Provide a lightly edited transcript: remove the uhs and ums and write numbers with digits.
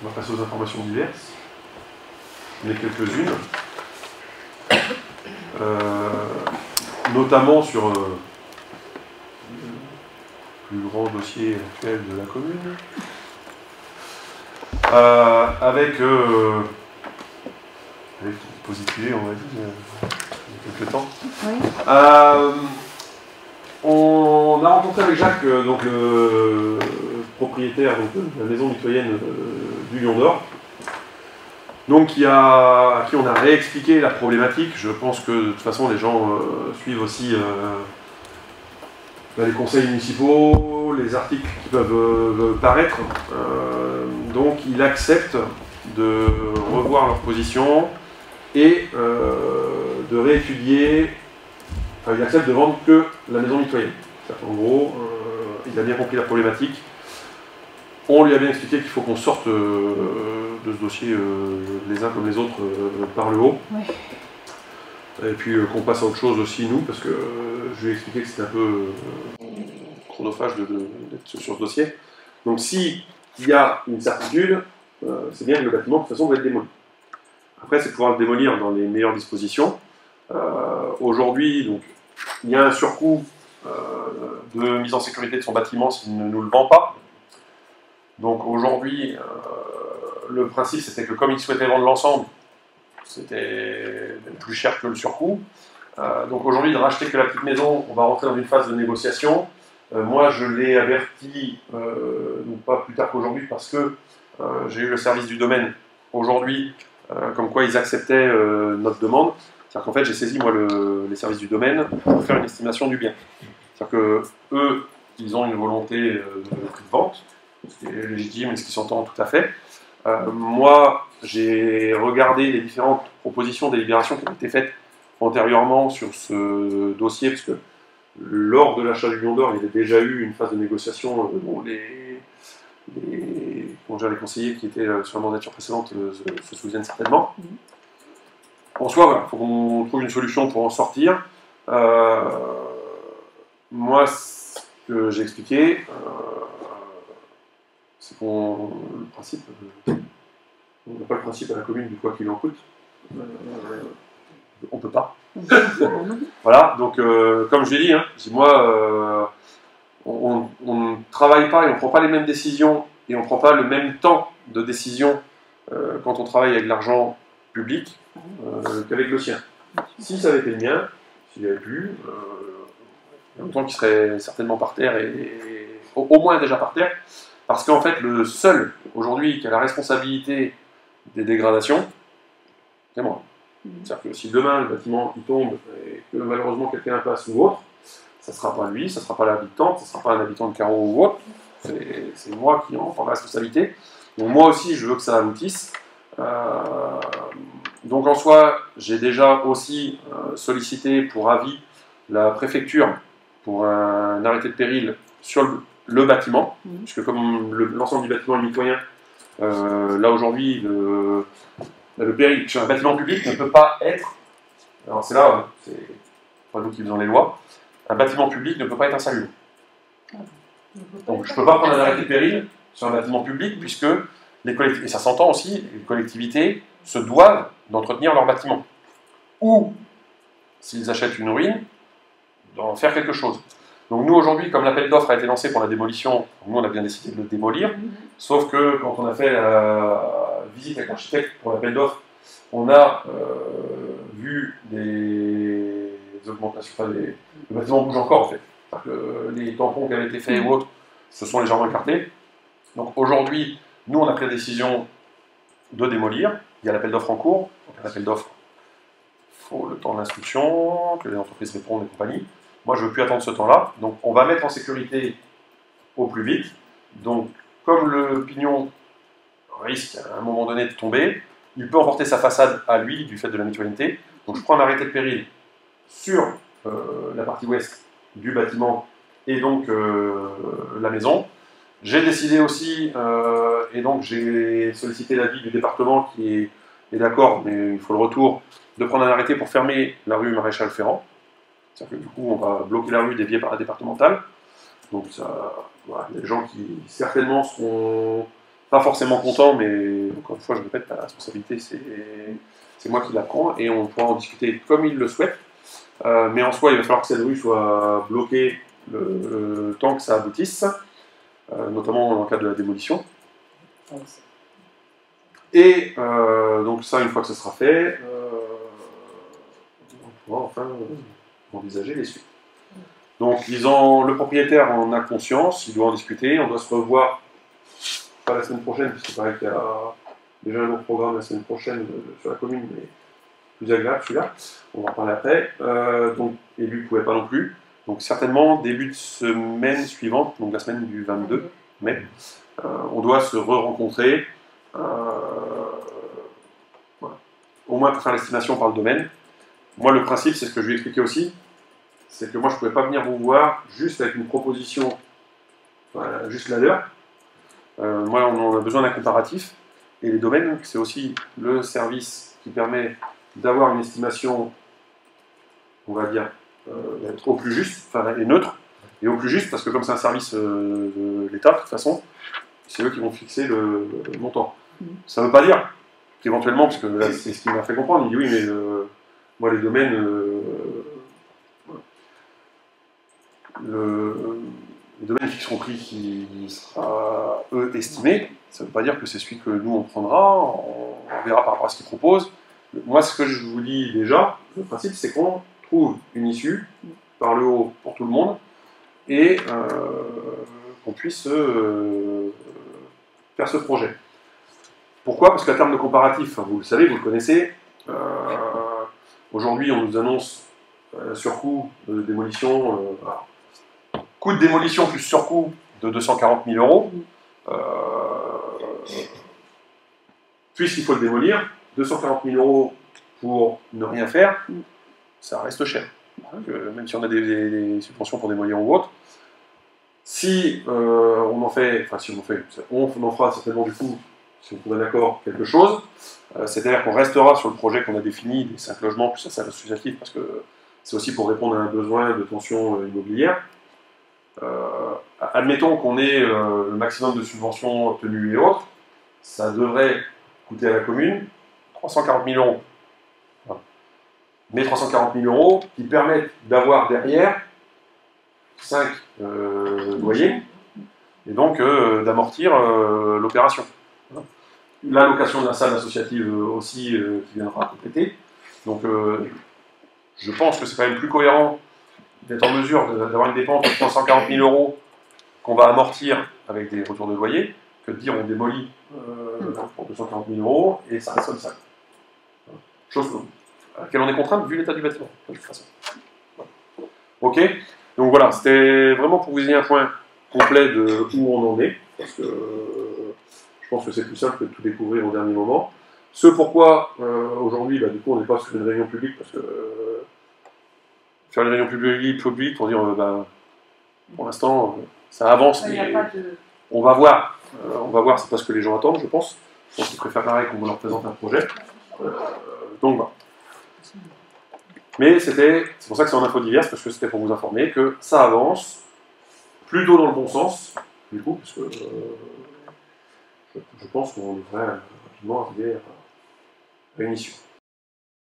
On va passer aux informations diverses. Il y en a quelques-unes. Notamment sur le plus grand dossier actuel de la commune. Avec le dispositif, on va dire, il y a quelques temps. Oui. On a rencontré avec Jacques, donc le propriétaire donc, de la maison mitoyenne du Lion d'Or, donc à qui on a réexpliqué la problématique. Je pense que de toute façon les gens suivent aussi les conseils municipaux, les articles qui peuvent paraître. Donc il accepte de revoir leur position et de réétudier. Enfin, il accepte de vendre que la maison mitoyenne. En gros, il a bien compris la problématique. On lui a bien expliqué qu'il faut qu'on sorte de ce dossier les uns comme les autres par le haut. Oui. Et puis qu'on passe à autre chose aussi, nous, parce que je lui ai expliqué que c'était un peu chronophage d'être sur ce dossier. Donc s'il y a une certitude, c'est bien que le bâtiment, de toute façon, va être démoli. Après, c'est pouvoir le démolir dans les meilleures dispositions. Aujourd'hui, donc, il y a un surcoût de mise en sécurité de son bâtiment s'il ne nous le vend pas. Donc aujourd'hui, le principe c'était que comme il souhaitait vendre l'ensemble, c'était plus cher que le surcoût. Donc aujourd'hui, de racheter que la petite maison, on va rentrer dans une phase de négociation. Moi, je l'ai averti, donc pas plus tard qu'aujourd'hui, parce que j'ai eu le service du domaine aujourd'hui, comme quoi ils acceptaient notre demande. C'est-à-dire qu'en fait, j'ai saisi, moi, les services du domaine pour faire une estimation du bien. C'est-à-dire que eux, ils ont une volonté de prix de vente, ce qui est légitime et ce qui s'entend tout à fait. Moi, j'ai regardé les différentes propositions de délibération qui ont été faites antérieurement sur ce dossier, parce que lors de l'achat du Lion d'Or, il y avait déjà eu une phase de négociation dont les conseillers qui étaient sur la mandature précédente se souviennent certainement. En soi, voilà, il faut qu'on trouve une solution pour en sortir. Moi, ce que j'ai expliqué, c'est qu'on le principe, on n'a pas le principe à la commune du quoi qu'il en coûte. On peut pas. Voilà, donc comme je l'ai dit, hein, moi, on ne travaille pas et on ne prend pas les mêmes décisions et on ne prend pas le même temps de décision quand on travaille avec l'argent public qu'avec le sien. Si ça avait été le mien, s'il n'y avait plus, il y a longtemps qu'il serait certainement par terre et au moins déjà par terre, parce qu'en fait le seul aujourd'hui qui a la responsabilité des dégradations, c'est moi. C'est-à-dire que si demain le bâtiment il tombe et que malheureusement quelqu'un passe ou autre, ça ne sera pas lui, ça ne sera pas l'habitant, ça ne sera pas un habitant de carreau ou autre, c'est moi qui en prends la responsabilité. Donc moi aussi je veux que ça aboutisse. Donc en soi, j'ai déjà aussi sollicité pour avis la préfecture pour un arrêté de péril sur le bâtiment, puisque comme l'ensemble du bâtiment est mitoyen, là aujourd'hui, le péril sur un bâtiment public ne peut pas être, alors c'est là, c'est pas nous qui faisons les lois, un bâtiment public ne peut pas être insalubre. Donc je ne peux pas prendre un arrêté de péril sur un bâtiment public, puisque les collectivités, et ça s'entend aussi, les collectivités se doivent d'entretenir leur bâtiment. Ou, s'ils achètent une ruine, d'en faire quelque chose. Donc nous aujourd'hui, comme l'appel d'offres a été lancé pour la démolition, nous on a bien décidé de le démolir, sauf que quand on a fait la visite avec l'architecte pour l'appel d'offres, on a vu des augmentations, enfin le bâtiment bouge encore en fait. Que les tampons qui avaient été faits ou autres se sont légèrement écartés. Donc aujourd'hui, nous on a pris la décision de démolir. Il y a l'appel d'offres en cours. Donc l'appel d'offres, il faut le temps de l'instruction, que les entreprises répondent et compagnie. Moi, je ne veux plus attendre ce temps-là. Donc, on va mettre en sécurité au plus vite. Donc, comme le pignon risque à un moment donné de tomber, il peut emporter sa façade à lui du fait de la mitoyenneté. Donc, je prends un arrêté de péril sur la partie ouest du bâtiment et donc la maison. J'ai décidé aussi, et donc j'ai sollicité l'avis du département qui est d'accord, mais il faut le retour, de prendre un arrêté pour fermer la rue Maréchal Ferrand. C'est-à-dire que du coup, on va bloquer la rue déviée par la départementale. Donc ça, voilà, il y a des gens qui certainement seront pas forcément content, mais encore une fois, je répète, la responsabilité, c'est moi qui la prends, et on pourra en discuter comme il le souhaite. Mais en soi, il va falloir que cette rue soit bloquée le temps que ça aboutisse, notamment dans le cadre de la démolition. Et donc ça, une fois que ce sera fait, on pourra enfin envisager les suites. Donc le propriétaire en a conscience, il doit en discuter, on doit se revoir, pas la semaine prochaine, parce qu'il paraît qu'il y a déjà un autre programme la semaine prochaine sur la commune, mais plus agréable celui-là, on va en parler après, et lui ne pouvait pas non plus. Donc certainement, début de semaine suivante, donc la semaine du 22 mai, on doit se re-rencontrer, voilà. Au moins pour faire l'estimation par le domaine. Moi, le principe, c'est ce que je lui ai expliqué aussi, c'est que moi, je ne pouvais pas venir vous voir juste avec une proposition, voilà, juste la leur. Moi, on a besoin d'un comparatif, et les domaines, c'est aussi le service qui permet d'avoir une estimation, on va dire, au plus juste, enfin, et neutre, et au plus juste, parce que comme c'est un service de l'État, de toute façon, c'est eux qui vont fixer le montant. Ça ne veut pas dire qu'éventuellement, parce que là, c'est ce qui m'a fait comprendre, il dit oui, mais moi, les domaines, les domaines qui seront pris, qui sera, eux, estimé, ça ne veut pas dire que c'est celui que nous, on prendra, on verra par rapport à ce qu'ils proposent. Moi, ce que je vous dis déjà, le principe, c'est qu'on trouve une issue par le haut pour tout le monde et qu'on puisse faire ce projet. Pourquoi? Parce qu'à terme de comparatif, vous le savez, vous le connaissez, aujourd'hui, on nous annonce surcoût de démolition, coût de démolition plus surcoût de 240 000 €. Puisqu'il faut le démolir, 240 000 € pour ne rien faire, ça reste cher. Même si on a des subventions pour démolir ou autre. Si on en fait, enfin si on en fait, on en fera certainement du coup, si on est d'accord, quelque chose. C'est-à-dire qu'on restera sur le projet qu'on a défini, des 5 logements plus la salle associative, parce que c'est aussi pour répondre à un besoin de tension immobilière. Admettons qu'on ait le maximum de subventions obtenues et autres, ça devrait coûter à la commune 340 000 €. Voilà. Mais 340 000 € qui permettent d'avoir derrière 5 loyers et donc d'amortir l'opération. Voilà. La location de la salle associative aussi qui viendra compléter. Donc je pense que c'est quand même plus cohérent d'être en mesure d'avoir une dépense de 340 000 € qu'on va amortir avec des retours de loyer, que de dire on démolit pour 240 000 € et ça reste comme ça. Chose à laquelle on est contraint vu l'état du bâtiment, de toute façon. Ok, donc voilà, c'était vraiment pour que vous ayez un point complet de où on en est, parce que je pense que c'est plus simple que de tout découvrir au dernier moment. Ce pourquoi aujourd'hui, du coup, on n'est pas sur une réunion publique, parce que faire une réunion publique pour dire pour l'instant ça avance, mais on va voir. C'est pas ce que les gens attendent, je pense. Je pense qu'ils préfèrent pareil qu'on leur présente un projet. Donc voilà. Mais c'est pour ça que c'est en info diverse, parce que c'était pour vous informer que ça avance plutôt dans le bon sens, du coup, parce que je pense qu'on devrait rapidement arriver à une issue.